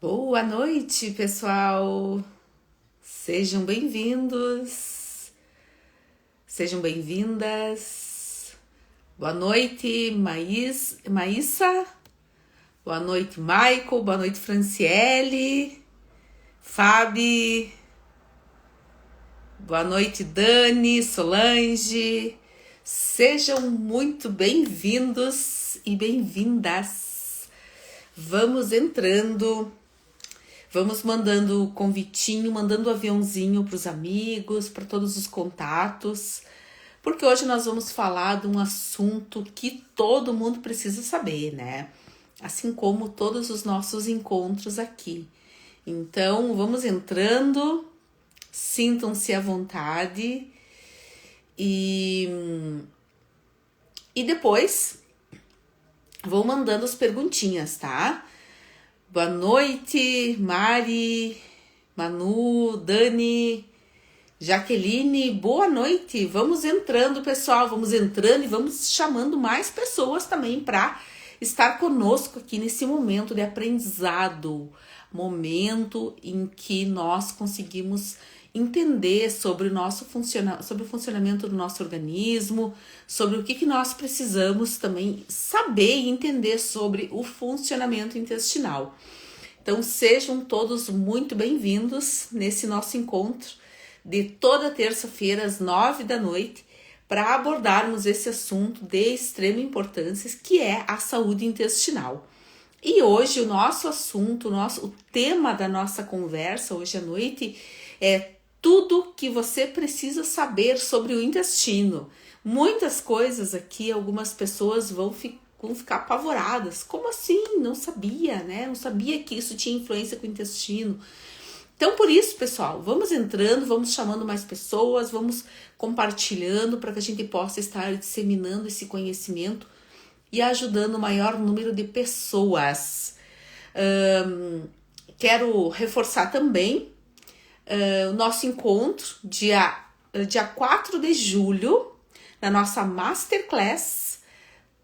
Boa noite, pessoal. Sejam bem-vindos. Sejam bem-vindas. Boa noite, Maísa. Boa noite, Michael. Boa noite, Franciele. Fabi. Boa noite, Dani, Solange. Sejam muito bem-vindos e bem-vindas. Vamos entrando. Vamos mandando convitinho, mandando aviãozinho para os amigos, para todos os contatos, porque hoje nós vamos falar de um assunto que todo mundo precisa saber, né? Assim como todos os nossos encontros aqui. Então, vamos entrando, sintam-se à vontade e depois vou mandando as perguntinhas, tá? Boa noite, Mari, Manu, Dani, Jaqueline, boa noite. Vamos entrando, pessoal, vamos entrando e vamos chamando mais pessoas também para estar conosco aqui nesse momento de aprendizado, momento em que nós conseguimos entender sobre sobre o funcionamento do nosso organismo, sobre o que nós precisamos também saber e entender sobre o funcionamento intestinal. Então sejam todos muito bem-vindos nesse nosso encontro de toda terça-feira às 9 da noite para abordarmos esse assunto de extrema importância que é a saúde intestinal. E hoje o nosso assunto, o tema da nossa conversa hoje à noite é tudo que você precisa saber sobre o intestino. Muitas coisas aqui, algumas pessoas vão ficar apavoradas. Como assim? Não sabia, né? Não sabia que isso tinha influência com o intestino. Então, por isso, pessoal, vamos entrando, vamos chamando mais pessoas, vamos compartilhando para que a gente possa estar disseminando esse conhecimento e ajudando o maior número de pessoas. Quero reforçar também o nosso encontro dia 4 de julho, na nossa Masterclass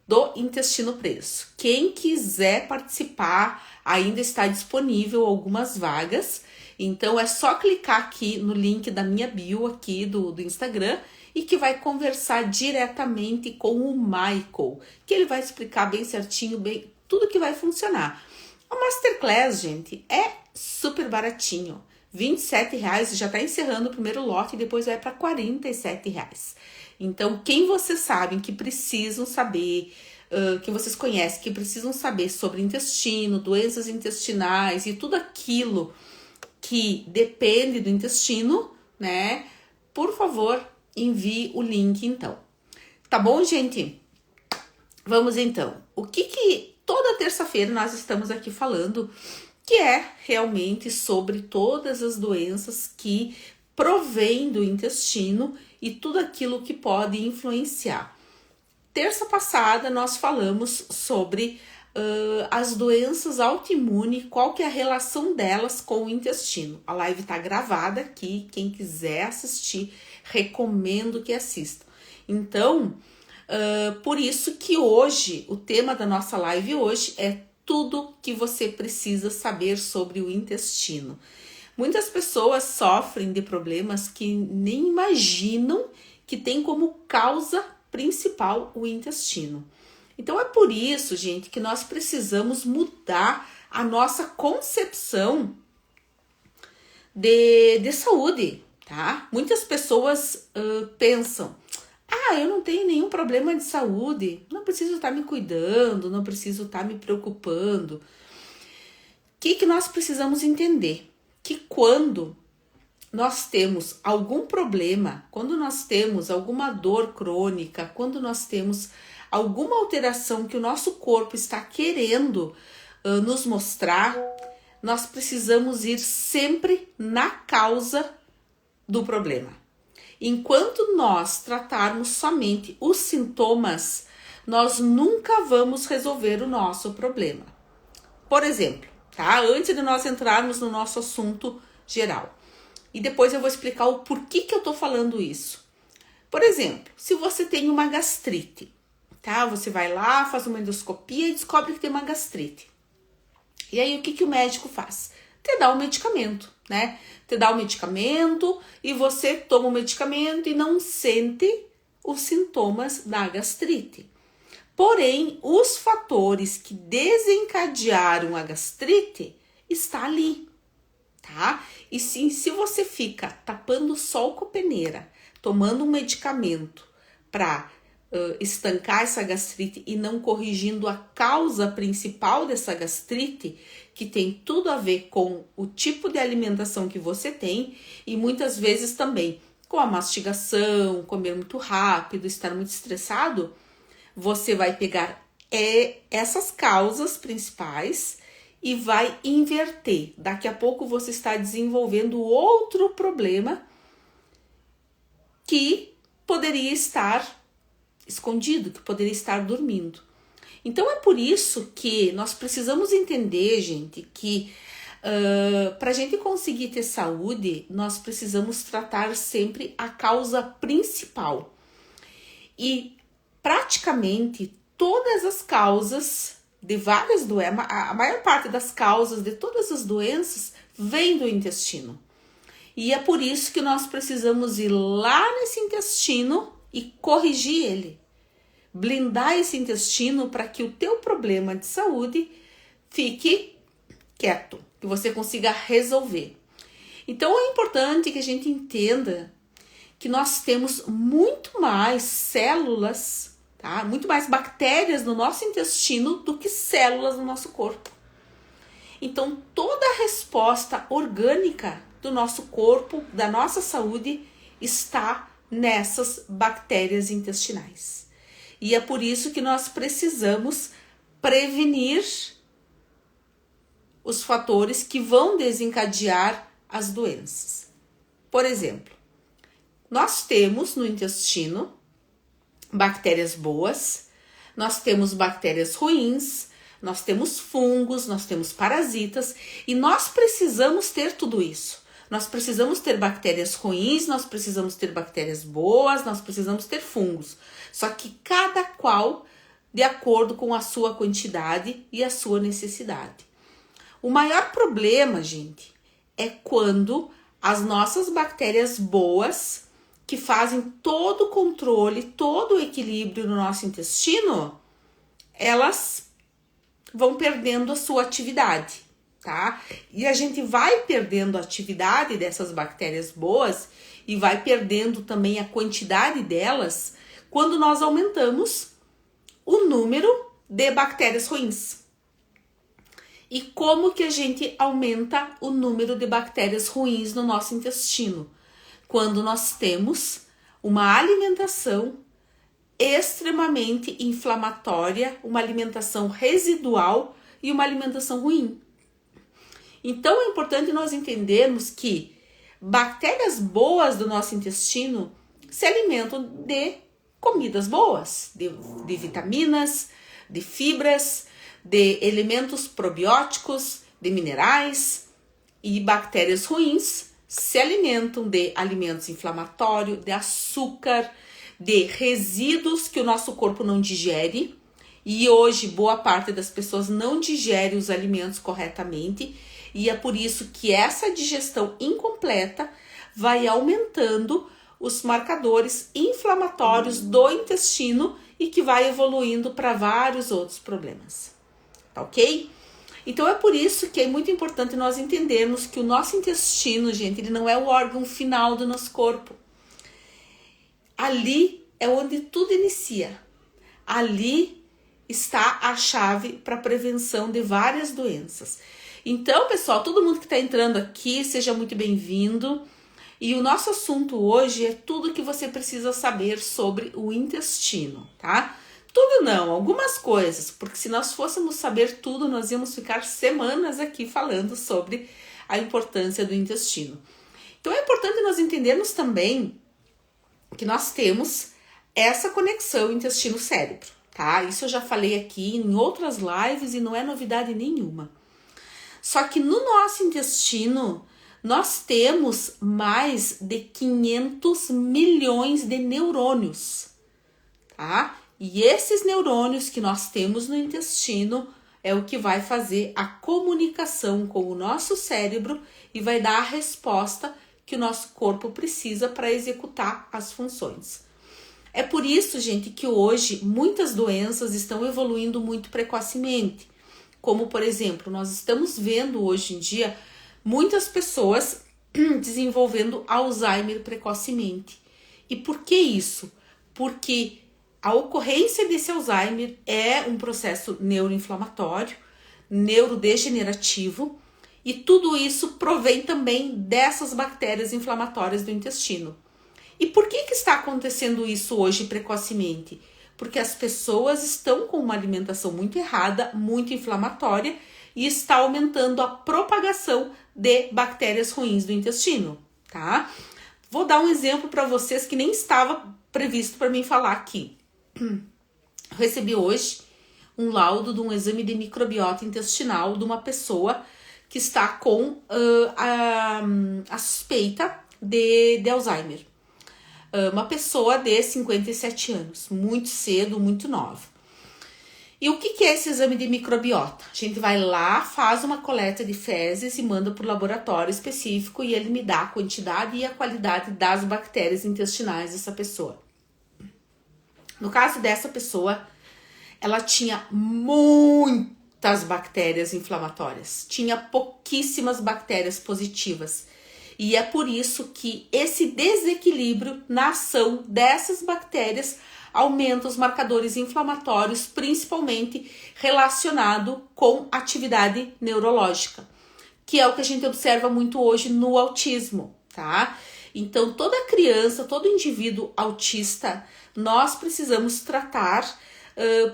do Intestino Preso. Quem quiser participar, ainda está disponível algumas vagas, então é só clicar aqui no link da minha bio aqui do Instagram e que vai conversar diretamente com o Michael, que ele vai explicar bem certinho, bem tudo que vai funcionar. A Masterclass, gente, é super baratinho. R$27, já está encerrando o primeiro lote e depois vai para R$47. Então, quem vocês sabem que precisam saber, que vocês conhecem, que precisam saber sobre intestino, doenças intestinais e tudo aquilo que depende do intestino, né? Por favor, envie o link então. Tá bom, gente? Vamos então. O que toda terça-feira nós estamos aqui falando, que é realmente sobre todas as doenças que provém do intestino e tudo aquilo que pode influenciar. Terça passada nós falamos sobre as doenças autoimunes, qual que é a relação delas com o intestino. A live está gravada aqui, quem quiser assistir, recomendo que assista. Então, por isso que hoje, o tema da nossa live hoje é tudo que você precisa saber sobre o intestino. Muitas pessoas sofrem de problemas que nem imaginam que tem como causa principal o intestino. Então é por isso, gente, que nós precisamos mudar a nossa concepção de saúde, tá? Muitas pessoas pensam, eu não tenho nenhum problema de saúde, não preciso estar me cuidando, não preciso estar me preocupando. O que nós precisamos entender? Que quando nós temos algum problema, quando nós temos alguma dor crônica, quando nós temos alguma alteração que o nosso corpo está querendo nos mostrar, nós precisamos ir sempre na causa do problema. Enquanto nós tratarmos somente os sintomas, nós nunca vamos resolver o nosso problema. Por exemplo, tá? Antes de nós entrarmos no nosso assunto geral. E depois eu vou explicar o porquê que eu tô falando isso. Por exemplo, se você tem uma gastrite, tá? Você vai lá, faz uma endoscopia e descobre que tem uma gastrite. E aí o que o médico faz? Te dá um medicamento, né? Te dá um medicamento e você toma o medicamento e não sente os sintomas da gastrite. Porém, os fatores que desencadearam a gastrite está ali, tá? E sim, se você fica tapando o sol com a peneira, tomando um medicamento para estancar essa gastrite e não corrigindo a causa principal dessa gastrite, que tem tudo a ver com o tipo de alimentação que você tem e muitas vezes também com a mastigação, comer muito rápido, estar muito estressado, você vai pegar essas causas principais e vai inverter. Daqui a pouco você está desenvolvendo outro problema que poderia estar escondido, que poderia estar dormindo. Então é por isso que nós precisamos entender, gente, que para a gente conseguir ter saúde, nós precisamos tratar sempre a causa principal. E praticamente todas as causas de várias doenças, a maior parte das causas de todas as doenças vem do intestino. E é por isso que nós precisamos ir lá nesse intestino e corrigir ele. Blindar esse intestino para que o teu problema de saúde fique quieto, que você consiga resolver. Então é importante que a gente entenda que nós temos muito mais células, tá? Muito mais bactérias no nosso intestino do que células no nosso corpo. Então toda a resposta orgânica do nosso corpo, da nossa saúde, está nessas bactérias intestinais. E é por isso que nós precisamos prevenir os fatores que vão desencadear as doenças. Por exemplo, nós temos no intestino bactérias boas, nós temos bactérias ruins, nós temos fungos, nós temos parasitas e nós precisamos ter tudo isso. Nós precisamos ter bactérias ruins, nós precisamos ter bactérias boas, nós precisamos ter fungos. Só que cada qual de acordo com a sua quantidade e a sua necessidade. O maior problema, gente, é quando as nossas bactérias boas, que fazem todo o controle, todo o equilíbrio no nosso intestino, elas vão perdendo a sua atividade, tá? E a gente vai perdendo a atividade dessas bactérias boas e vai perdendo também a quantidade delas quando nós aumentamos o número de bactérias ruins. E como que a gente aumenta o número de bactérias ruins no nosso intestino? Quando nós temos uma alimentação extremamente inflamatória, uma alimentação residual e uma alimentação ruim. Então é importante nós entendermos que bactérias boas do nosso intestino se alimentam de comidas boas, de vitaminas, de fibras, de elementos probióticos, de minerais, e bactérias ruins se alimentam de alimentos inflamatórios, de açúcar, de resíduos que o nosso corpo não digere. E hoje boa parte das pessoas não digere os alimentos corretamente e é por isso que essa digestão incompleta vai aumentando os marcadores inflamatórios do intestino e que vai evoluindo para vários outros problemas, tá ok? Então é por isso que é muito importante nós entendermos que o nosso intestino, gente, ele não é o órgão final do nosso corpo. Ali é onde tudo inicia. Ali está a chave para a prevenção de várias doenças. Então, pessoal, todo mundo que está entrando aqui, seja muito bem-vindo. E o nosso assunto hoje é tudo que você precisa saber sobre o intestino, tá? Tudo não, algumas coisas, porque se nós fôssemos saber tudo, nós íamos ficar semanas aqui falando sobre a importância do intestino. Então é importante nós entendermos também que nós temos essa conexão intestino-cérebro, tá? Isso eu já falei aqui em outras lives e não é novidade nenhuma. Só que no nosso intestino, nós temos mais de 500 milhões de neurônios, tá? E esses neurônios que nós temos no intestino, é o que vai fazer a comunicação com o nosso cérebro e vai dar a resposta que o nosso corpo precisa para executar as funções. É por isso, gente, que hoje muitas doenças estão evoluindo muito precocemente. Como, por exemplo, nós estamos vendo hoje em dia muitas pessoas desenvolvendo Alzheimer precocemente. E por que isso? Porque a ocorrência desse Alzheimer é um processo neuroinflamatório, neurodegenerativo, e tudo isso provém também dessas bactérias inflamatórias do intestino. E por que está acontecendo isso hoje precocemente? Porque as pessoas estão com uma alimentação muito errada, muito inflamatória, e está aumentando a propagação de bactérias ruins do intestino, tá? Vou dar um exemplo para vocês que nem estava previsto para mim falar aqui. Recebi hoje um laudo de um exame de microbiota intestinal de uma pessoa que está com a suspeita de Alzheimer. Uma pessoa de 57 anos, muito cedo, muito nova. E o que é esse exame de microbiota? A gente vai lá, faz uma coleta de fezes e manda para o laboratório específico e ele me dá a quantidade e a qualidade das bactérias intestinais dessa pessoa. No caso dessa pessoa, ela tinha muitas bactérias inflamatórias, tinha pouquíssimas bactérias positivas. E é por isso que esse desequilíbrio na ação dessas bactérias aumenta os marcadores inflamatórios, principalmente relacionado com atividade neurológica, que é o que a gente observa muito hoje no autismo, tá? Então, toda criança, todo indivíduo autista, nós precisamos tratar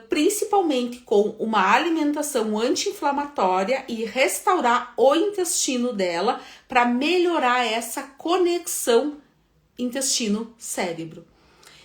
principalmente com uma alimentação anti-inflamatória e restaurar o intestino dela para melhorar essa conexão intestino-cérebro.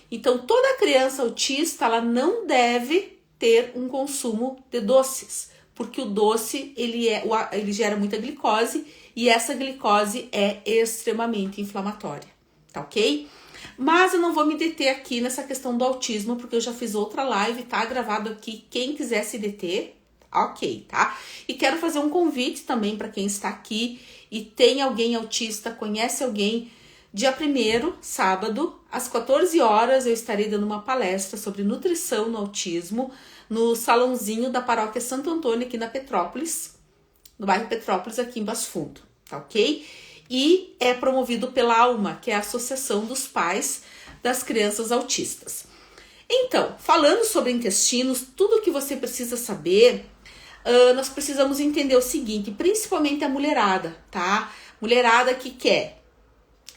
Então, toda criança autista, ela não deve ter um consumo de doces, porque o doce, ele gera muita glicose e essa glicose é extremamente inflamatória, tá ok? Mas eu não vou me deter aqui nessa questão do autismo, porque eu já fiz outra live, tá gravado aqui, quem quiser se deter, ok, tá? E quero fazer um convite também para quem está aqui e tem alguém autista, conhece alguém. Dia 1º, sábado, às 14 horas, eu estarei dando uma palestra sobre nutrição no autismo, no salãozinho da paróquia Santo Antônio, aqui na Petrópolis, no bairro Petrópolis, aqui em Passo Fundo, tá ok? E é promovido pela ALMA, que é a Associação dos Pais das Crianças Autistas. Então, falando sobre intestinos, tudo que você precisa saber, nós precisamos entender o seguinte, principalmente a mulherada, tá? Mulherada que quer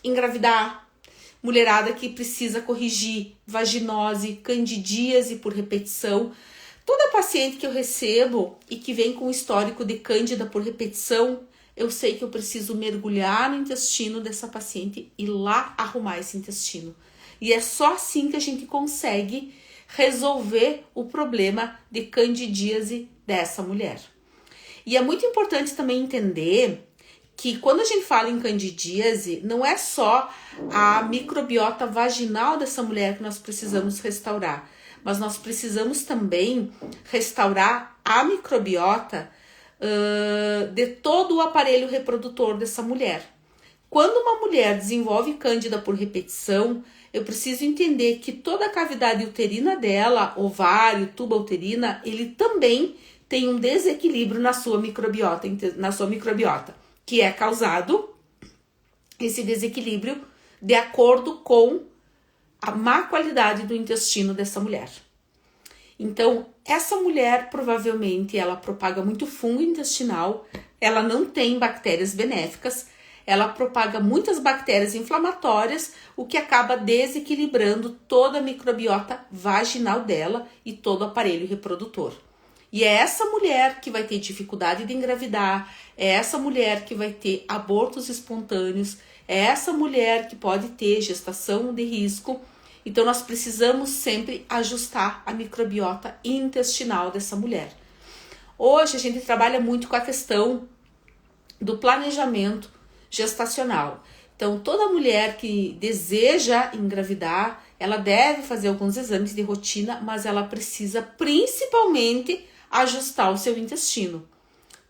engravidar, mulherada que precisa corrigir vaginose, candidíase por repetição. Toda paciente que eu recebo e que vem com histórico de cândida por repetição, eu sei que eu preciso mergulhar no intestino dessa paciente e lá arrumar esse intestino. E é só assim que a gente consegue resolver o problema de candidíase dessa mulher. E é muito importante também entender que quando a gente fala em candidíase, não é só a microbiota vaginal dessa mulher que nós precisamos restaurar, mas nós precisamos também restaurar a microbiota de todo o aparelho reprodutor dessa mulher. Quando uma mulher desenvolve cândida por repetição, eu preciso entender que toda a cavidade uterina dela, ovário, tuba uterina, ele também tem um desequilíbrio na sua microbiota, que é causado esse desequilíbrio de acordo com a má qualidade do intestino dessa mulher. Então, essa mulher provavelmente ela propaga muito fungo intestinal, ela não tem bactérias benéficas, ela propaga muitas bactérias inflamatórias, o que acaba desequilibrando toda a microbiota vaginal dela e todo o aparelho reprodutor. E é essa mulher que vai ter dificuldade de engravidar, é essa mulher que vai ter abortos espontâneos, é essa mulher que pode ter gestação de risco. Então, nós precisamos sempre ajustar a microbiota intestinal dessa mulher. Hoje, a gente trabalha muito com a questão do planejamento gestacional. Então, toda mulher que deseja engravidar, ela deve fazer alguns exames de rotina, mas ela precisa principalmente ajustar o seu intestino.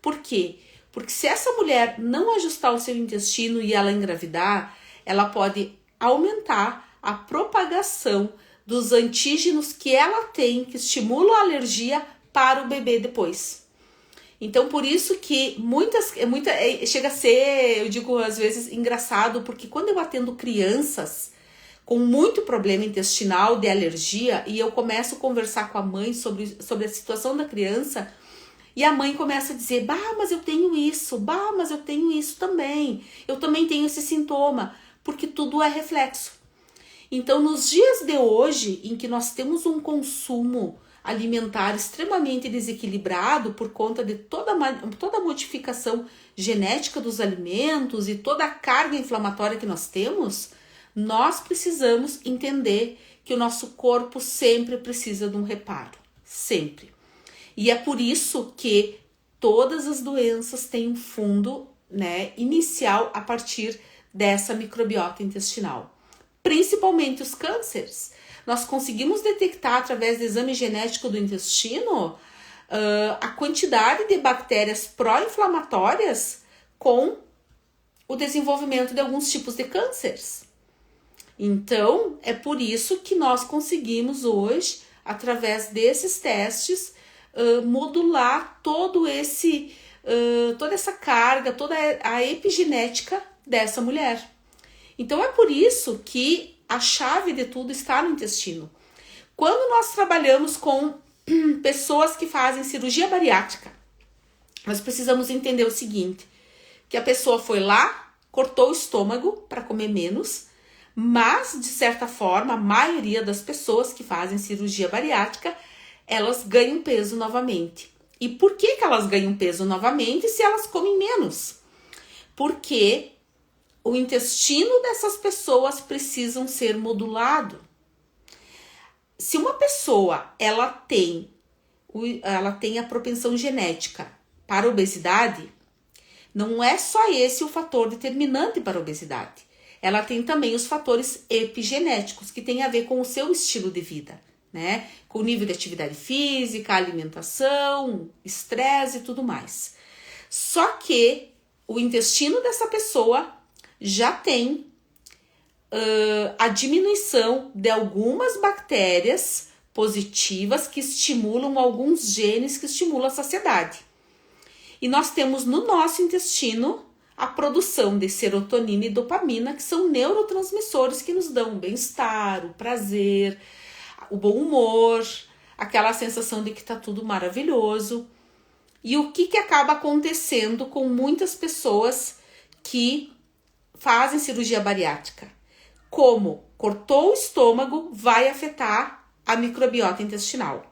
Por quê? Porque se essa mulher não ajustar o seu intestino e ela engravidar, ela pode aumentar a propagação dos antígenos que ela tem, que estimulam a alergia para o bebê depois. Então, por isso que chega a ser, eu digo às vezes, engraçado, porque quando eu atendo crianças com muito problema intestinal de alergia e eu começo a conversar com a mãe sobre a situação da criança, e a mãe começa a dizer, bah, mas eu tenho isso, bah, mas eu tenho isso também, eu também tenho esse sintoma, porque tudo é reflexo. Então, nos dias de hoje, em que nós temos um consumo alimentar extremamente desequilibrado por conta de toda a modificação genética dos alimentos e toda a carga inflamatória que nós temos, nós precisamos entender que o nosso corpo sempre precisa de um reparo, sempre. E é por isso que todas as doenças têm um fundo, né, inicial a partir dessa microbiota intestinal. Principalmente os cânceres. Nós conseguimos detectar através do exame genético do intestino a quantidade de bactérias pró-inflamatórias com o desenvolvimento de alguns tipos de cânceres. Então, é por isso que nós conseguimos hoje, através desses testes, modular toda essa carga, toda a epigenética dessa mulher. Então, é por isso que a chave de tudo está no intestino. Quando nós trabalhamos com pessoas que fazem cirurgia bariátrica, nós precisamos entender o seguinte, que a pessoa foi lá, cortou o estômago para comer menos, mas, de certa forma, a maioria das pessoas que fazem cirurgia bariátrica, elas ganham peso novamente. E por que elas ganham peso novamente se elas comem menos? Porque o intestino dessas pessoas precisam ser modulado. Se uma pessoa ela tem a propensão genética para obesidade, não é só esse o fator determinante para a obesidade. Ela tem também os fatores epigenéticos, que tem a ver com o seu estilo de vida, né? Com o nível de atividade física, alimentação, estresse e tudo mais. Só que o intestino dessa pessoa já tem a diminuição de algumas bactérias positivas que estimulam alguns genes que estimulam a saciedade. E nós temos no nosso intestino a produção de serotonina e dopamina, que são neurotransmissores que nos dão o bem-estar, o prazer, o bom humor, aquela sensação de que está tudo maravilhoso. E o que acaba acontecendo com muitas pessoas que fazem cirurgia bariátrica? Como cortou o estômago, vai afetar a microbiota intestinal.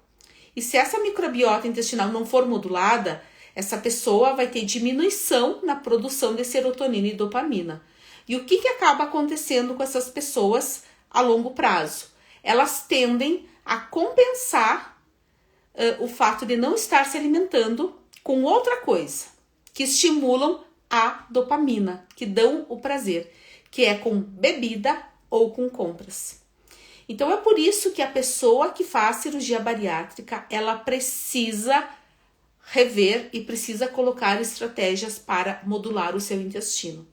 E se essa microbiota intestinal não for modulada, essa pessoa vai ter diminuição na produção de serotonina e dopamina. E o que acaba acontecendo com essas pessoas a longo prazo? Elas tendem a compensar o fato de não estar se alimentando com outra coisa, que estimulam a dopamina, que dão o prazer, que é com bebida ou com compras. Então é por isso que a pessoa que faz cirurgia bariátrica, ela precisa rever e precisa colocar estratégias para modular o seu intestino.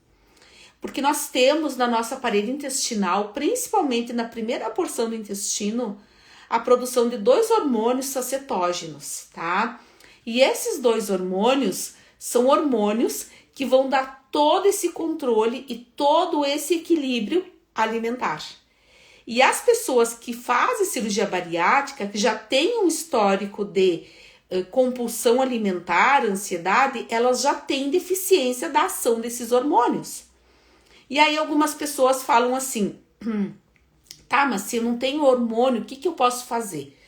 Porque nós temos na nossa parede intestinal, principalmente na primeira porção do intestino, a produção de 2 hormônios sacetógenos, tá? E esses 2 hormônios são hormônios que vão dar todo esse controle e todo esse equilíbrio alimentar. E as pessoas que fazem cirurgia bariátrica, que já têm um histórico de compulsão alimentar, ansiedade, elas já têm deficiência da ação desses hormônios. E aí algumas pessoas falam assim, tá, mas se eu não tenho hormônio, o que eu posso fazer?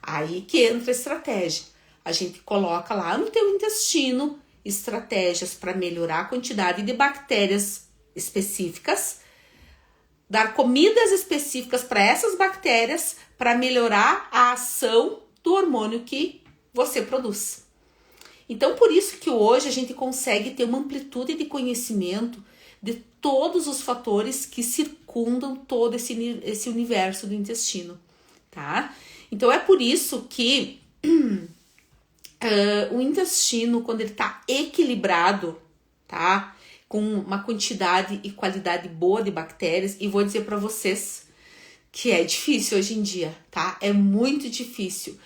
Aí que entra a estratégia. A gente coloca lá no teu intestino estratégias para melhorar a quantidade de bactérias específicas, dar comidas específicas para essas bactérias para melhorar a ação do hormônio que você produz. Então, por isso que hoje a gente consegue ter uma amplitude de conhecimento de todos os fatores que circundam todo esse universo do intestino, tá? Então, é por isso que O intestino, quando ele tá equilibrado, tá? Com uma quantidade e qualidade boa de bactérias, e vou dizer para vocês que é difícil hoje em dia, tá? É muito difícil.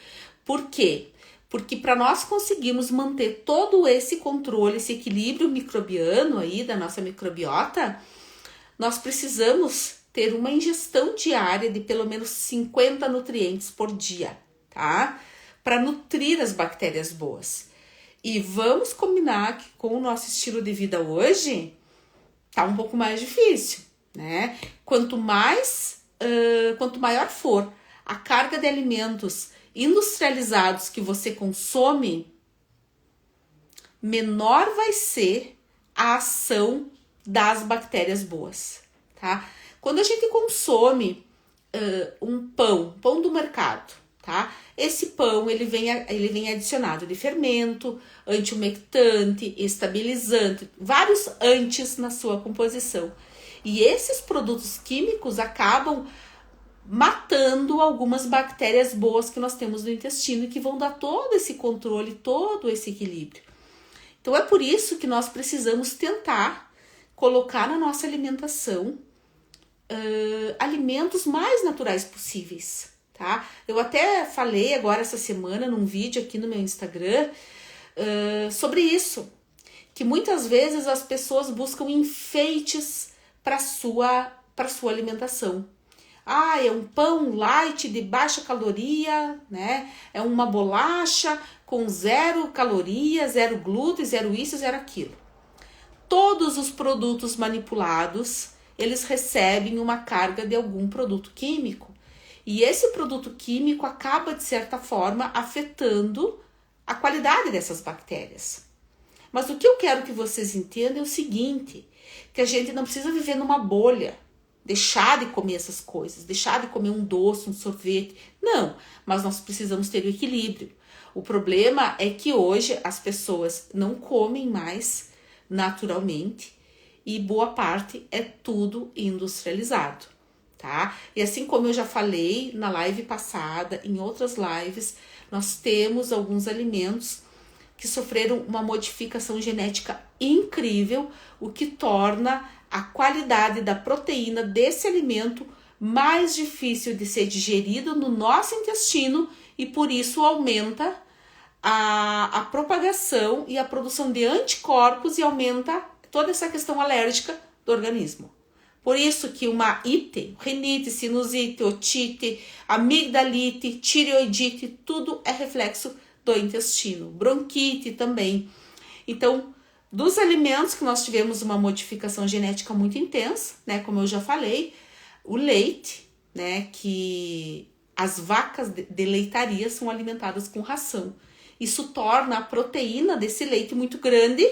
Por quê? Porque para nós conseguirmos manter todo esse controle, esse equilíbrio microbiano aí da nossa microbiota, nós precisamos ter uma ingestão diária de pelo menos 50 nutrientes por dia, tá? Para nutrir as bactérias boas. E vamos combinar que com o nosso estilo de vida hoje, tá um pouco mais difícil, né? Quanto maior for a carga de alimentos industrializados que você consome, menor vai ser a ação das bactérias boas, tá? Quando a gente consome um pão do mercado, tá? Esse pão, ele vem adicionado de fermento, antiumectante, estabilizante, vários antes na sua composição. E esses produtos químicos acabam matando algumas bactérias boas que nós temos no intestino e que vão dar todo esse controle, todo esse equilíbrio. Então é por isso que nós precisamos tentar colocar na nossa alimentação alimentos mais naturais possíveis, tá? Eu até falei agora essa semana num vídeo aqui no meu Instagram sobre isso, que muitas vezes as pessoas buscam enfeites para sua alimentação. É um pão light de baixa caloria, né? É uma bolacha com 0 calorias, 0 glúten, 0 isso, 0 aquilo. Todos os produtos manipulados, eles recebem uma carga de algum produto químico. E esse produto químico acaba, de certa forma, afetando a qualidade dessas bactérias. Mas o que eu quero que vocês entendam é o seguinte, que a gente não precisa viver numa bolha, deixar de comer essas coisas, deixar de comer um doce, um sorvete. Não, mas nós precisamos ter o equilíbrio. O problema é que hoje as pessoas não comem mais naturalmente e boa parte é tudo industrializado, tá? E assim como eu já falei na live passada, em outras lives, nós temos alguns alimentos que sofreram uma modificação genética incrível, o que torna a qualidade da proteína desse alimento mais difícil de ser digerido no nosso intestino e por isso aumenta a propagação e a produção de anticorpos e aumenta toda essa questão alérgica do organismo. Por isso que uma ite, rinite, sinusite, otite, amigdalite, tireoidite, tudo é reflexo do intestino. Bronquite também. Então, dos alimentos que nós tivemos uma modificação genética muito intensa, né, como eu já falei, o leite, né, que as vacas de leitaria são alimentadas com ração. Isso torna a proteína desse leite muito grande,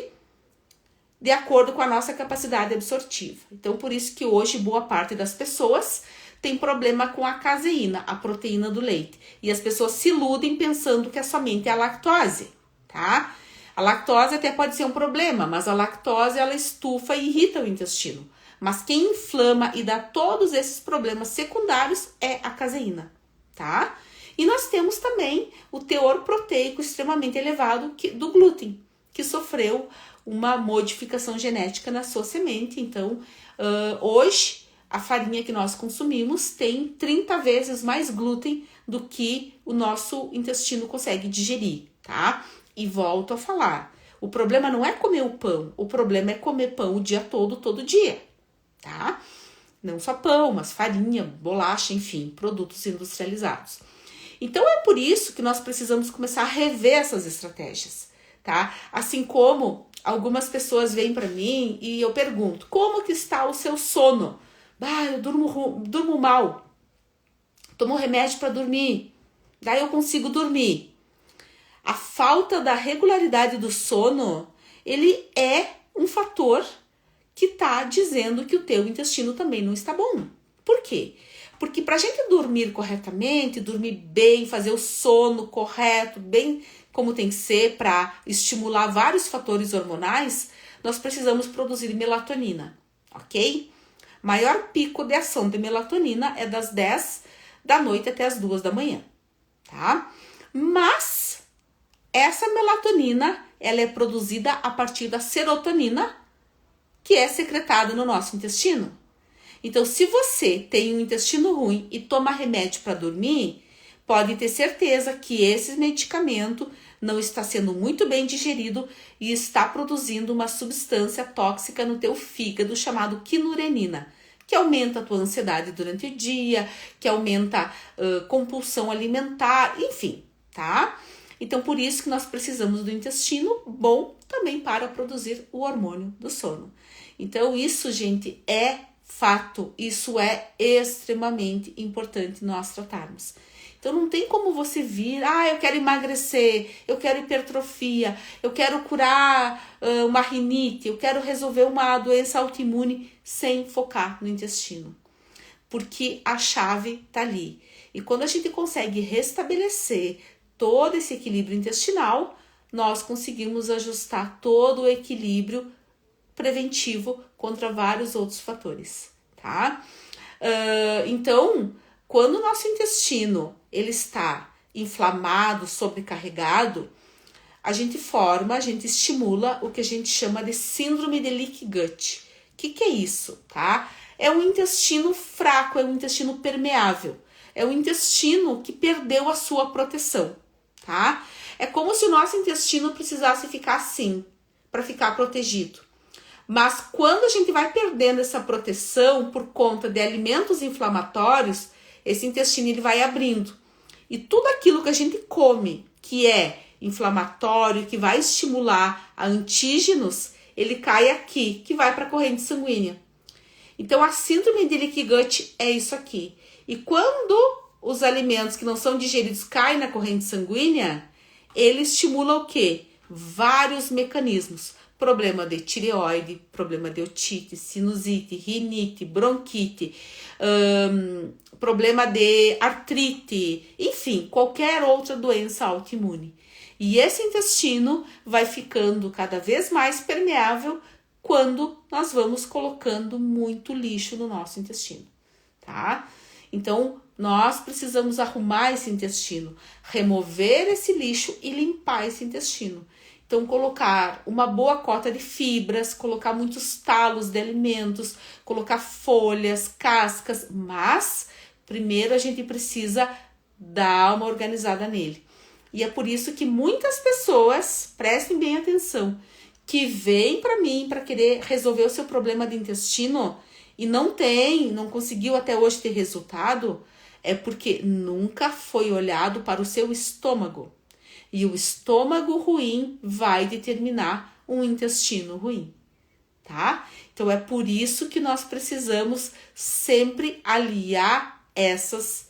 de acordo com a nossa capacidade absortiva. Então, por isso que hoje boa parte das pessoas tem problema com a caseína, a proteína do leite. E as pessoas se iludem pensando que é somente a lactose, tá? A lactose até pode ser um problema, mas a lactose ela estufa e irrita o intestino. Mas quem inflama e dá todos esses problemas secundários é a caseína, tá? E nós temos também o teor proteico extremamente elevado do glúten, que sofreu uma modificação genética na sua semente. Então, hoje, a farinha que nós consumimos tem 30 vezes mais glúten do que o nosso intestino consegue digerir, tá? E volto a falar, o problema não é comer o pão, o problema é comer pão o dia todo dia, tá? Não só pão, mas farinha, bolacha, enfim, produtos industrializados. Então, é por isso que nós precisamos começar a rever essas estratégias, tá? Assim como algumas pessoas vêm para mim e eu pergunto, como que está o seu sono? Eu durmo mal, tomo remédio para dormir, daí eu consigo dormir. A falta da regularidade do sono, ele é um fator que está dizendo que o teu intestino também não está bom. Por quê? Porque para a gente dormir corretamente, dormir bem, fazer o sono correto, bem como tem que ser, para estimular vários fatores hormonais, nós precisamos produzir melatonina, ok? Maior pico de ação de melatonina é das 10 da noite até as 2 da manhã, tá? Mas essa melatonina, ela é produzida a partir da serotonina, que é secretada no nosso intestino. Então, se você tem um intestino ruim e toma remédio para dormir, pode ter certeza que esse medicamento não está sendo muito bem digerido e está produzindo uma substância tóxica no teu fígado chamado quinurenina, que aumenta a tua ansiedade durante o dia, que aumenta a compulsão alimentar, enfim, tá? Então, por isso que nós precisamos do intestino bom também para produzir o hormônio do sono. Então, isso, gente, é fato, isso é extremamente importante nós tratarmos. Então, não tem como você vir, eu quero emagrecer, eu quero hipertrofia, eu quero curar uma rinite, eu quero resolver uma doença autoimune sem focar no intestino. Porque a chave tá ali. E quando a gente consegue restabelecer todo esse equilíbrio intestinal, nós conseguimos ajustar todo o equilíbrio preventivo contra vários outros fatores, tá? Então, quando o nosso intestino ele está inflamado, sobrecarregado, a gente estimula o que a gente chama de síndrome de leaky gut. O que é isso, tá? É um intestino fraco, é um intestino permeável, é um intestino que perdeu a sua proteção, tá? É como se o nosso intestino precisasse ficar assim, para ficar protegido. Mas quando a gente vai perdendo essa proteção por conta de alimentos inflamatórios, esse intestino ele vai abrindo. E tudo aquilo que a gente come, que é inflamatório, que vai estimular a antígenos, ele cai aqui, que vai para a corrente sanguínea. Então, a síndrome de leaky gut é isso aqui. E quando os alimentos que não são digeridos caem na corrente sanguínea, ele estimula o quê? Vários mecanismos. Problema de tireoide, problema de otite, sinusite, rinite, bronquite, problema de artrite, enfim, qualquer outra doença autoimune. E esse intestino vai ficando cada vez mais permeável quando nós vamos colocando muito lixo no nosso intestino, tá? Então, nós precisamos arrumar esse intestino, remover esse lixo e limpar esse intestino. Então, colocar uma boa cota de fibras, colocar muitos talos de alimentos, colocar folhas, cascas, mas primeiro a gente precisa dar uma organizada nele. E é por isso que muitas pessoas, prestem bem atenção, que vêm para mim para querer resolver o seu problema de intestino e não conseguiu até hoje ter resultado, é porque nunca foi olhado para o seu estômago. E o estômago ruim vai determinar um intestino ruim, tá? Então, é por isso que nós precisamos sempre aliar essas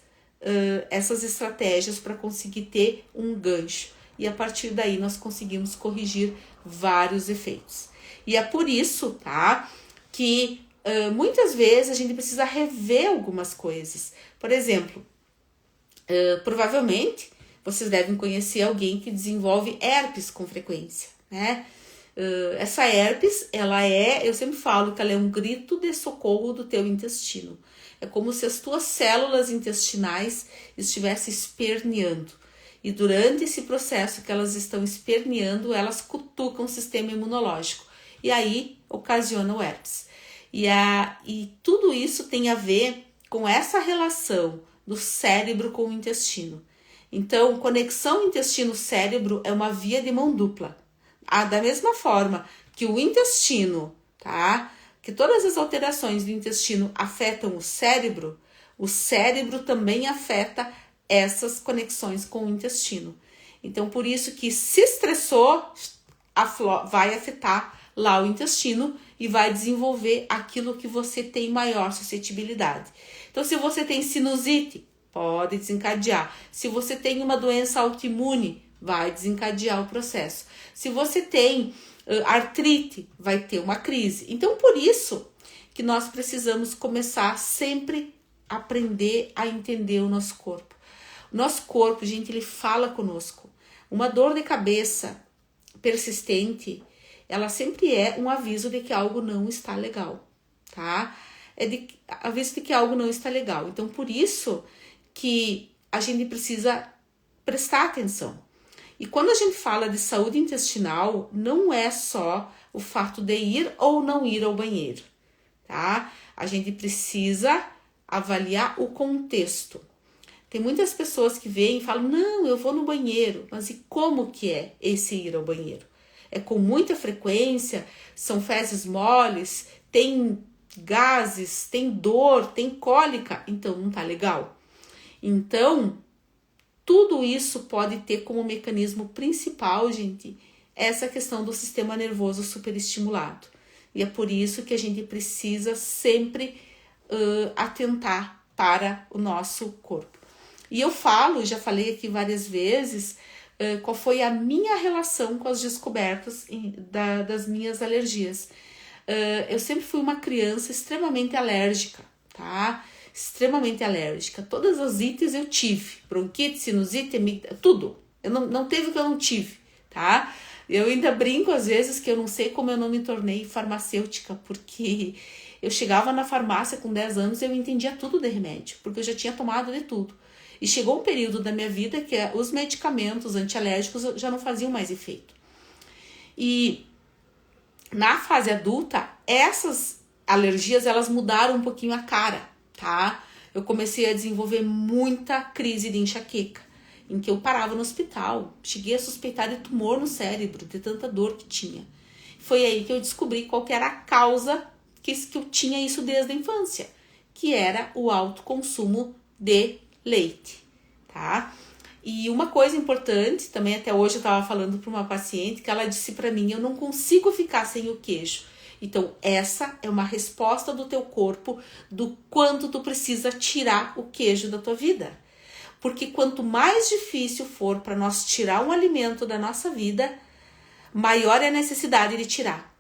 estratégias para conseguir ter um gancho. E a partir daí nós conseguimos corrigir vários efeitos. E é por isso, tá? Que muitas vezes a gente precisa rever algumas coisas. Por exemplo, provavelmente vocês devem conhecer alguém que desenvolve herpes com frequência, né? Essa herpes, eu sempre falo que ela é um grito de socorro do teu intestino. É como se as tuas células intestinais estivessem esperneando. E durante esse processo que elas estão esperneando, elas cutucam o sistema imunológico. E aí ocasiona o herpes. E tudo isso tem a ver com essa relação do cérebro com o intestino. Então, conexão intestino-cérebro é uma via de mão dupla. Da mesma forma que o intestino, tá? Que todas as alterações do intestino afetam o cérebro também afeta essas conexões com o intestino. Então, por isso que se estressou, vai afetar lá o intestino e vai desenvolver aquilo que você tem maior suscetibilidade. Então, se você tem sinusite, pode desencadear. Se você tem uma doença autoimune, vai desencadear o processo. Se você tem artrite, vai ter uma crise. Então, por isso que nós precisamos começar sempre a aprender a entender o nosso corpo. O nosso corpo, gente, ele fala conosco. Uma dor de cabeça persistente, ela sempre é um aviso de que algo não está legal, tá? Aviso de que algo não está legal. Então, por isso que a gente precisa prestar atenção. E quando a gente fala de saúde intestinal, não é só o fato de ir ou não ir ao banheiro, tá? A gente precisa avaliar o contexto. Tem muitas pessoas que vêm e falam, não, eu vou no banheiro. Mas e como que é esse ir ao banheiro? É com muita frequência? São fezes moles? Tem gases? Tem dor? Tem cólica? Então não tá legal. Então, tudo isso pode ter como mecanismo principal, gente, essa questão do sistema nervoso superestimulado. E é por isso que a gente precisa sempre atentar para o nosso corpo. E eu já falei aqui várias vezes, qual foi a minha relação com as descobertas das minhas alergias. Eu sempre fui uma criança extremamente alérgica, tá? Extremamente alérgica. Todas as ites eu tive. Bronquite, sinusite, tudo. Eu não teve o que eu não tive, tá? Eu ainda brinco às vezes que eu não sei como eu não me tornei farmacêutica, porque eu chegava na farmácia com 10 anos e eu entendia tudo de remédio, porque eu já tinha tomado de tudo. E chegou um período da minha vida que os medicamentos antialérgicos já não faziam mais efeito. E na fase adulta, essas alergias, elas mudaram um pouquinho a cara, tá? Eu comecei a desenvolver muita crise de enxaqueca, em que eu parava no hospital. Cheguei a suspeitar de tumor no cérebro, de tanta dor que tinha. Foi aí que eu descobri qual que era a causa que eu tinha isso desde a infância, que era o alto consumo de leite, tá? E uma coisa importante, também até hoje eu estava falando para uma paciente, que ela disse para mim, eu não consigo ficar sem o queijo. Então, essa é uma resposta do teu corpo do quanto tu precisa tirar o queijo da tua vida. Porque quanto mais difícil for para nós tirar um alimento da nossa vida, maior é a necessidade de tirar.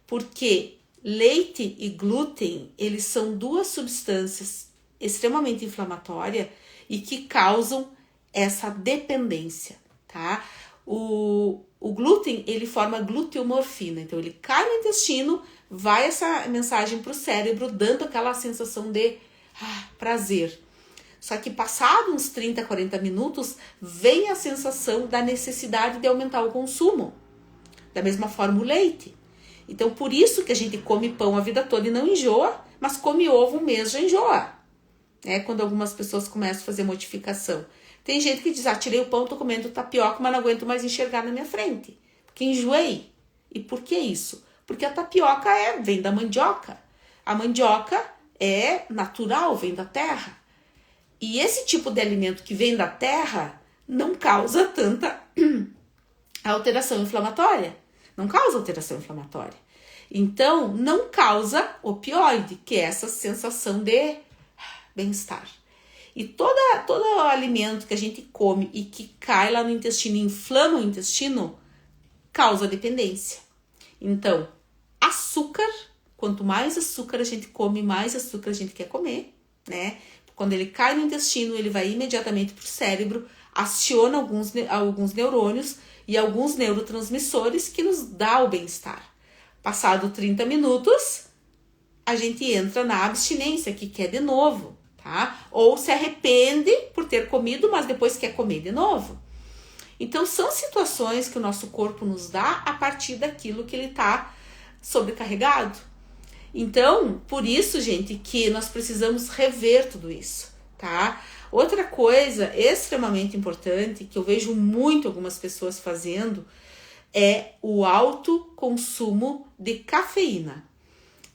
Porque leite e glúten, eles são duas substâncias extremamente inflamatórias e que causam essa dependência, tá? O glúten, ele forma gluteomorfina, então ele cai no intestino, vai essa mensagem para o cérebro, dando aquela sensação de prazer. Só que passado uns 30, 40 minutos, vem a sensação da necessidade de aumentar o consumo. Da mesma forma o leite. Então, por isso que a gente come pão a vida toda e não enjoa, mas come ovo um mês já enjoa. Quando algumas pessoas começam a fazer modificação. Tem gente que diz, tirei o pão, tô comendo tapioca, mas não aguento mais enxergar na minha frente. Porque enjoei. E por que isso? Porque a tapioca vem da mandioca. A mandioca é natural, vem da terra. E esse tipo de alimento que vem da terra não causa tanta alteração inflamatória. Não causa alteração inflamatória. Então, não causa opioide, que é essa sensação de bem-estar. E todo alimento que a gente come e que cai lá no intestino e inflama o intestino, causa dependência. Então, açúcar, quanto mais açúcar a gente come, mais açúcar a gente quer comer, né? Quando ele cai no intestino, ele vai imediatamente para o cérebro, aciona alguns neurônios e alguns neurotransmissores que nos dá o bem-estar. Passado 30 minutos, a gente entra na abstinência, que quer de novo, tá? Ou se arrepende por ter comido, mas depois quer comer de novo. Então, são situações que o nosso corpo nos dá a partir daquilo que ele está sobrecarregado. Então, por isso, gente, que nós precisamos rever tudo isso, tá? Outra coisa extremamente importante, que eu vejo muito algumas pessoas fazendo, é o alto consumo de cafeína.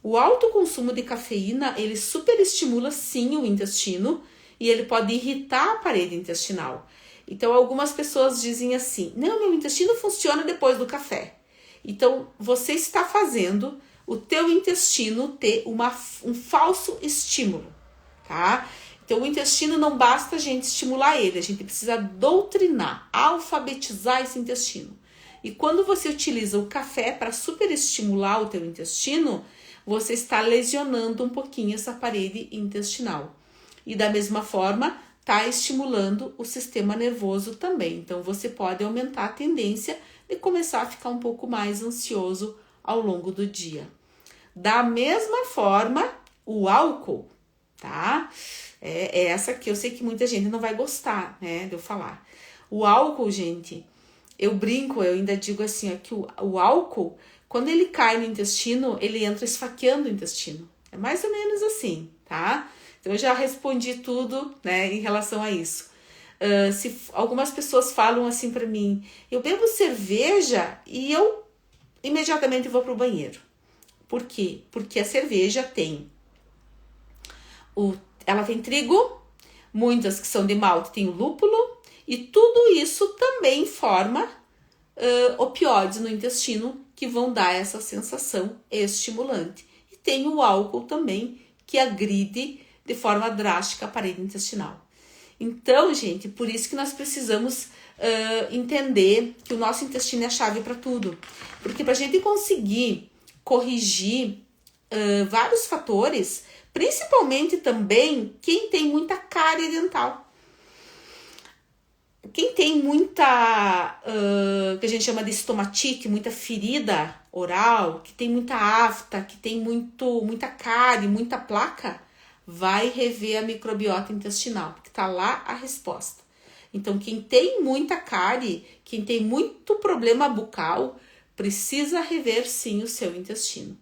O alto consumo de cafeína, ele superestimula sim o intestino e ele pode irritar a parede intestinal. Então, algumas pessoas dizem assim, não, meu intestino funciona depois do café. Então, você está fazendo o teu intestino ter um falso estímulo, tá? Então, o intestino não basta a gente estimular ele, a gente precisa doutrinar, alfabetizar esse intestino. E quando você utiliza o café para superestimular o teu intestino, você está lesionando um pouquinho essa parede intestinal. E da mesma forma, está estimulando o sistema nervoso também. Então, você pode aumentar a tendência de começar a ficar um pouco mais ansioso ao longo do dia. Da mesma forma, o álcool, tá? É essa que eu sei que muita gente não vai gostar, né, de eu falar. O álcool, gente, eu brinco, eu ainda digo assim, ó, que o álcool, quando ele cai no intestino, ele entra esfaqueando o intestino. É mais ou menos assim, tá? Então eu já respondi tudo, né, em relação a isso. Se algumas pessoas falam assim pra mim, eu bebo cerveja e eu imediatamente vou pro banheiro. Por quê? Porque a cerveja ela tem trigo, muitas que são de malte tem o lúpulo, e tudo isso também forma opioides no intestino que vão dar essa sensação estimulante. E tem o álcool também, que agride de forma drástica a parede intestinal. Então, gente, por isso que nós precisamos entender que o nosso intestino é a chave para tudo. Porque para a gente conseguir corrigir vários fatores, principalmente também quem tem muita cárie dental. Quem tem muita, que a gente chama de estomatite, muita ferida oral, que tem muita afta, que tem muita cárie, muita placa, vai rever a microbiota intestinal, porque tá lá a resposta. Então, quem tem muita cárie, quem tem muito problema bucal, precisa rever sim o seu intestino.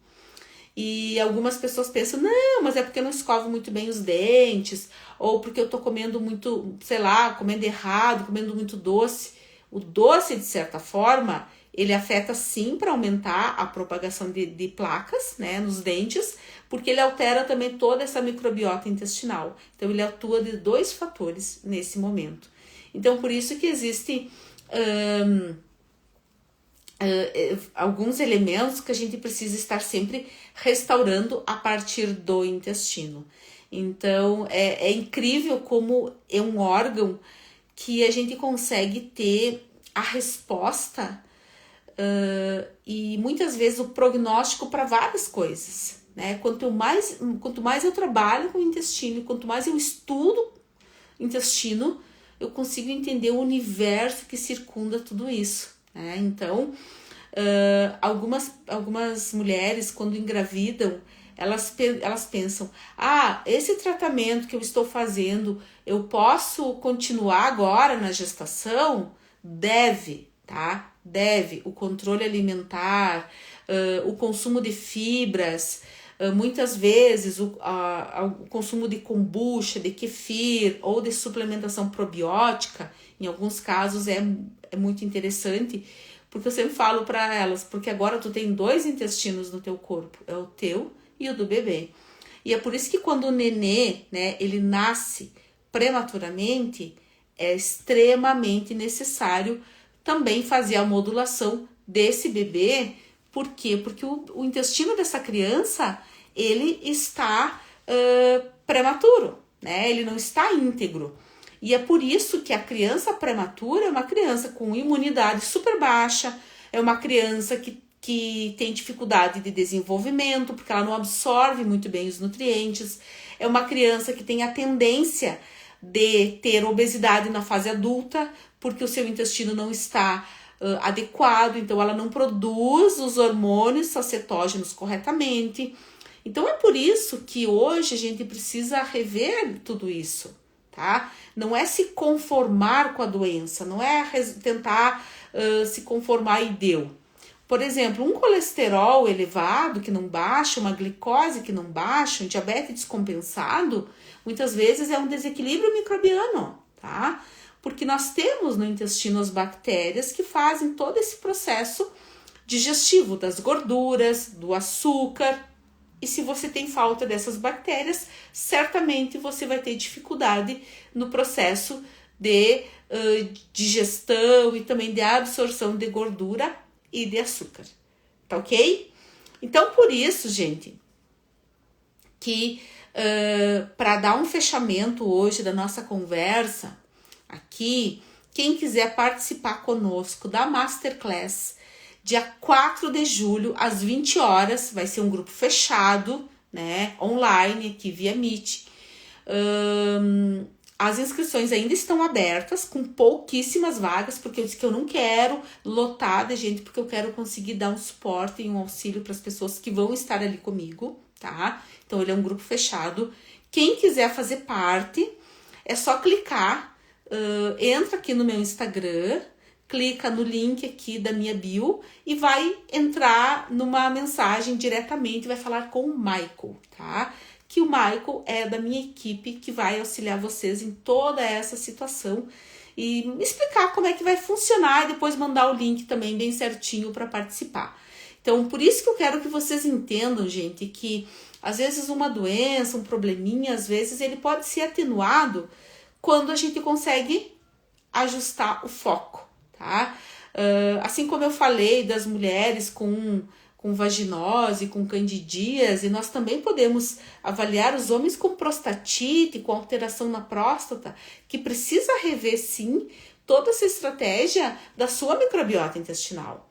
E algumas pessoas pensam, não, mas é porque eu não escovo muito bem os dentes, ou porque eu tô comendo muito, sei lá, comendo errado, comendo muito doce. O doce, de certa forma, ele afeta sim para aumentar a propagação de placas, né, nos dentes, porque ele altera também toda essa microbiota intestinal. Então, ele atua de 2 fatores nesse momento. Então, por isso que existem alguns elementos que a gente precisa estar sempre restaurando a partir do intestino. Então, é incrível como é um órgão que a gente consegue ter a resposta e muitas vezes o prognóstico para várias coisas, né? Quanto mais eu trabalho com o intestino, quanto mais eu estudo intestino, eu consigo entender o universo que circunda tudo isso, né? Então, algumas mulheres, quando engravidam, elas pensam, esse tratamento que eu estou fazendo, eu posso continuar agora na gestação? Deve, tá? Deve. O controle alimentar, o consumo de fibras, muitas vezes o consumo de kombucha, de kefir ou de suplementação probiótica, em alguns casos é muito interessante, porque eu sempre falo para elas, porque agora tu tem 2 intestinos no teu corpo, é o teu e o do bebê. E é por isso que quando o nenê, né, ele nasce prematuramente, é extremamente necessário também fazer a modulação desse bebê. Por quê? Porque o intestino dessa criança, ele está prematuro, né? Ele não está íntegro. E é por isso que a criança prematura é uma criança com imunidade super baixa, é uma criança que tem dificuldade de desenvolvimento, porque ela não absorve muito bem os nutrientes, é uma criança que tem a tendência de ter obesidade na fase adulta, porque o seu intestino não está adequado, então ela não produz os hormônios sacetógenos corretamente. Então é por isso que hoje a gente precisa rever tudo isso, tá? Não é se conformar com a doença, não é tentar se conformar e deu. Por exemplo, um colesterol elevado que não baixa, uma glicose que não baixa, um diabetes descompensado, muitas vezes é um desequilíbrio microbiano, tá? Porque nós temos no intestino as bactérias que fazem todo esse processo digestivo das gorduras, do açúcar. E se você tem falta dessas bactérias, certamente você vai ter dificuldade no processo de digestão e também de absorção de gordura e de açúcar, tá ok? Então, por isso, gente, que para dar um fechamento hoje da nossa conversa aqui, quem quiser participar conosco da Masterclass, dia 4 de julho, às 20 horas, vai ser um grupo fechado, né, online, aqui via Meet. As inscrições ainda estão abertas, com pouquíssimas vagas, porque eu disse que eu não quero lotar de gente, porque eu quero conseguir dar um suporte e um auxílio para as pessoas que vão estar ali comigo, tá? Então, ele é um grupo fechado. Quem quiser fazer parte, é só clicar, entra aqui no meu Instagram, clica no link aqui da minha bio e vai entrar numa mensagem diretamente, vai falar com o Michael, tá? Que o Michael é da minha equipe que vai auxiliar vocês em toda essa situação e explicar como é que vai funcionar e depois mandar o link também bem certinho para participar. Então, por isso que eu quero que vocês entendam, gente, que às vezes uma doença, um probleminha, às vezes ele pode ser atenuado quando a gente consegue ajustar o foco, tá? Assim como eu falei das mulheres com vaginose, com candidíase, nós também podemos avaliar os homens com prostatite, com alteração na próstata, que precisa rever, sim, toda essa estratégia da sua microbiota intestinal.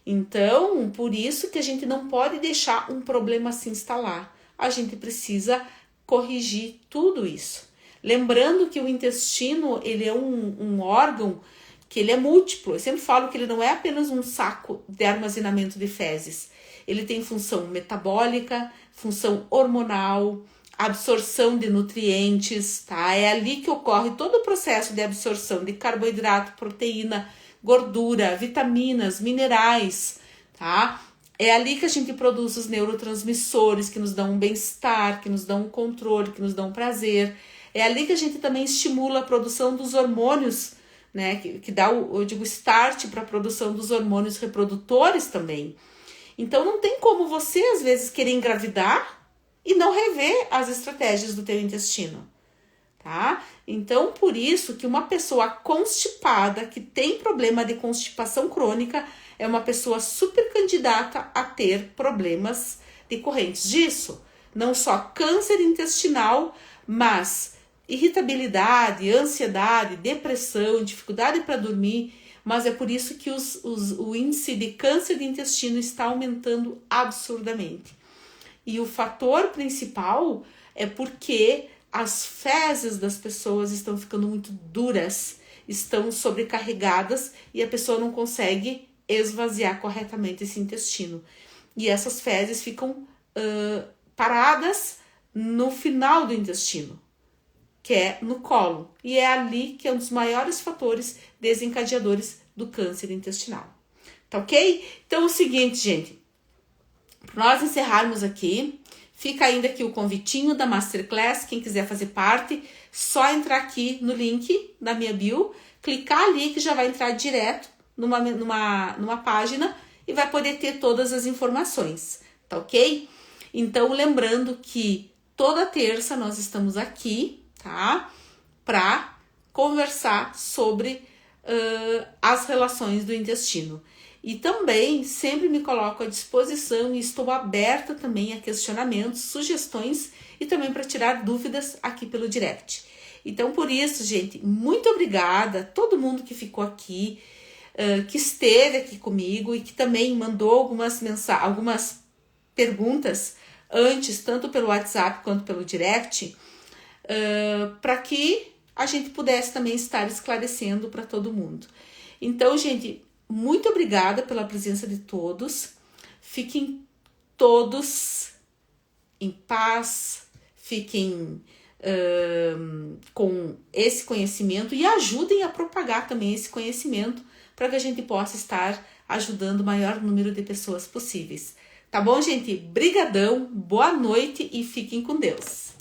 Então, por isso que a gente não pode deixar um problema se instalar. A gente precisa corrigir tudo isso. Lembrando que o intestino, ele é um órgão que ele é múltiplo. Eu sempre falo que ele não é apenas um saco de armazenamento de fezes. Ele tem função metabólica, função hormonal, absorção de nutrientes, tá? É ali que ocorre todo o processo de absorção de carboidrato, proteína, gordura, vitaminas, minerais, tá? É ali que a gente produz os neurotransmissores que nos dão um bem-estar, que nos dão um controle, que nos dão um prazer. É ali que a gente também estimula a produção dos hormônios, né? Que dá o start para a produção dos hormônios reprodutores também. Então não tem como você, às vezes, querer engravidar e não rever as estratégias do teu intestino. Tá? Então, por isso que uma pessoa constipada, que tem problema de constipação crônica, é uma pessoa super candidata a ter problemas decorrentes disso. Não só câncer intestinal, mas irritabilidade, ansiedade, depressão, dificuldade para dormir. Mas é por isso que o índice de câncer de intestino está aumentando absurdamente. E o fator principal é porque as fezes das pessoas estão ficando muito duras, estão sobrecarregadas e a pessoa não consegue esvaziar corretamente esse intestino. E essas fezes ficam paradas no final do intestino, que é no cólon. E é ali que é um dos maiores fatores desencadeadores do câncer intestinal. Tá ok? Então é o seguinte, gente. Para nós encerrarmos aqui, fica ainda aqui o convitinho da Masterclass. Quem quiser fazer parte, só entrar aqui no link da minha bio, clicar ali que já vai entrar direto numa página e vai poder ter todas as informações, tá ok? Então, lembrando que toda terça nós estamos aqui, tá? Para conversar sobre as relações do intestino. E também sempre me coloco à disposição e estou aberta também a questionamentos, sugestões e também para tirar dúvidas aqui pelo direct. Então, por isso, gente, muito obrigada a todo mundo que ficou aqui, que esteve aqui comigo e que também mandou algumas perguntas antes, tanto pelo WhatsApp quanto pelo direct, para que a gente pudesse também estar esclarecendo para todo mundo. Então, gente, muito obrigada pela presença de todos. Fiquem todos em paz, fiquem com esse conhecimento e ajudem a propagar também esse conhecimento para que a gente possa estar ajudando o maior número de pessoas possíveis. Tá bom, gente? Brigadão, boa noite e fiquem com Deus.